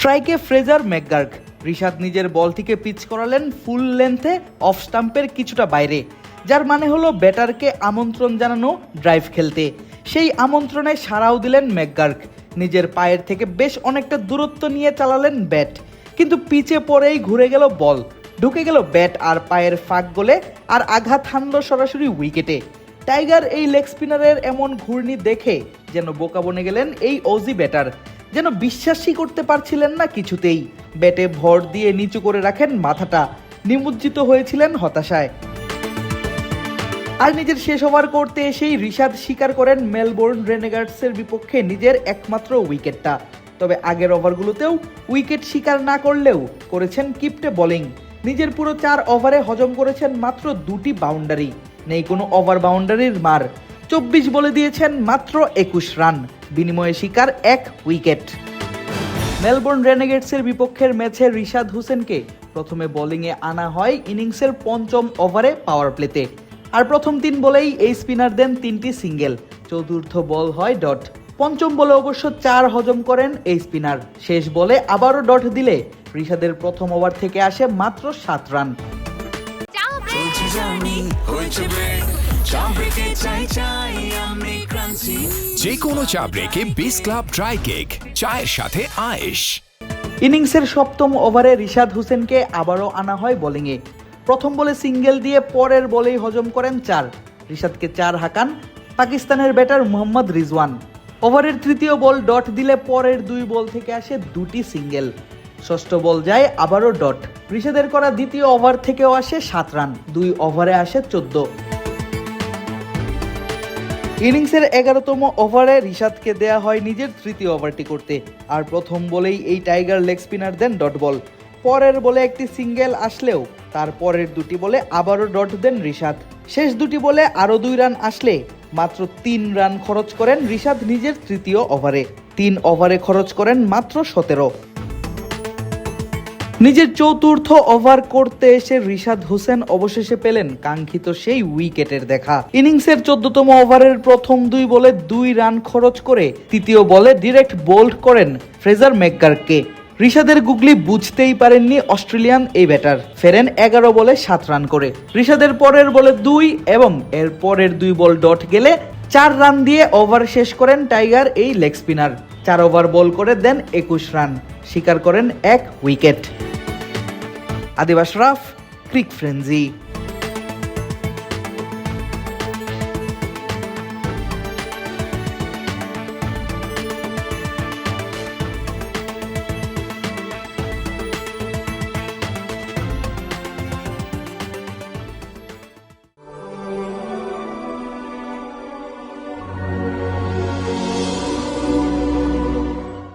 স্ট্রাইকে Fraser McGurk. Rishad নিজের বলটিকে pitch করালেন ফুল লেন্থে অফ স্টাম্পের কিছুটা বাইরে, যার মানে হলো ব্যাটারকে আমন্ত্রণ জানানো ড্রাইভ খেলতে। সেই আমন্ত্রণে সাড়াও দিলেন ম্যাকগার্ক। নিজের পায়ের থেকে বেশ অনেকটা দূরত্ব নিয়ে চালালেন ব্যাট, কিন্তু পিচে পড়েই ঘুরে গেল বল, ঢুকে গেল ব্যাট আর পায়ের ফাঁক গলে, আর আঘাত হানল সরাসরি উইকেটে। টাইগার এই লেগ স্পিনারের এমন ঘূর্ণি দেখে যেন বোকা বনে গেলেন এই অজি ব্যাটার। যেন বিশ্বাসই করতে পারছিলেন না কিছুতেই। ব্যাটে ভর দিয়ে নিচু করে রাখেন মাথাটা, নিমজ্জিত হয়েছিলেন হতাশায়। আর নিজের শেষ ওভার করতে এসেই রিশাদ স্বীকার করেন মেলবোর্ন রেনেগার্ডসের বিপক্ষে নিজের একমাত্র উইকেটটা। তবে আগের ওভারগুলোতেও উইকেট শিকার না করলেও করেছেন কিপটে বোলিং। নিজের পুরো 4 ওভারে হজম করেছেন মাত্র 2টি বাউন্ডারি, নেই কোনো ওভার বাউন্ডারির মার। 24 বলে দিয়েছেন মাত্র 21 রান, বিনিময়ে শিকার 1 উইকেট। মেলবোর্ন রেনেগেডসের বিপক্ষের ম্যাচে রিশাদ হোসেনকে প্রথমে বোলিংয়ে আনা হয় ইনিংসের 5ম ওভারে পাওয়ার প্লেতে। আর প্রথম 3 বলেই এই স্পিনার দেন 3টি সিঙ্গেল, চতুর্থ বল হয় ডট। 5ম বলে অবশ্য 4 হজম করেন এই স্পিনার। শেষ বলে আবারও ডট দিলে রিশাদের প্রথম ওভার থেকে আসে মাত্র 7 রান। যে কোনো চা ব্রেকে বিস ক্লাব ড্রাই কেক, চায়ের সাথে আয়েশ। ইনিংসের 7ম ওভারে রিশাদ হোসেনকে আবারও আনা হয় বোলিংয়ে। প্রথম বলে সিঙ্গেল দিয়ে পরের বলেই হজম করেন 4। রিশাদকে 4 হাঁকান পাকিস্তানের ব্যাটার মোহাম্মদ রিজওয়ান। ওভারের 3য় বল ডট দিলে পরের 2 বল থেকে আসে 2টি সিঙ্গেল। ষষ্ঠ বল যায় আবারও ডট। রিশাদের করা দ্বিতীয় ওভার থেকেও আসে 7 রান, 2 ওভারে আসে 14। ইনিংসের 11তম ওভারে রিশাদকে দেয়া হয় নিজের 3য় ওভারটি করতে। আর প্রথম বলেই এই টাইগার লেগ স্পিনার দেন ডট বল। পরের বলে একটি সিঙ্গেল আসলেও তার পরের 2টি বলে আবারও ডট দেন রিশাদ। শেষ 2টি বলে আরও 2 রান আসলে মাত্র 3 রান খরচ করেন রিশাদ নিজের 3য় ওভারে। 3 ওভারে খরচ করেন মাত্র 17। নিজের 4র্থ ওভার করতে এসে রিশাদ হোসেন অবশেষে পেলেন কাঙ্ক্ষিত সেই উইকেটের দেখা। ইনিংসের 14তম ওভারের প্রথম 2 বলে 2 রান খরচ করে 3য় বলে ডিরেক্ট বোল্ড করেন ফ্রেজার ম্যাকগার্ককে। রিশাদের গুগলি বুঝতেই পারেননি অস্ট্রেলিয়ান এই ব্যাটার, ফেরেন 11 বলে 7 রান করে। রিশাদের পরের বলে 2 এবং এর পরের 2 বল ডট গেলে 4 রান দিয়ে ওভার শেষ করেন টাইগার এই লেগ স্পিনার। 4 ওভার বল করে দেন 21 রান, শিকার করেন 1 উইকেট। আদিব আশরাফ, ক্রিক ফ্রেঞ্জি।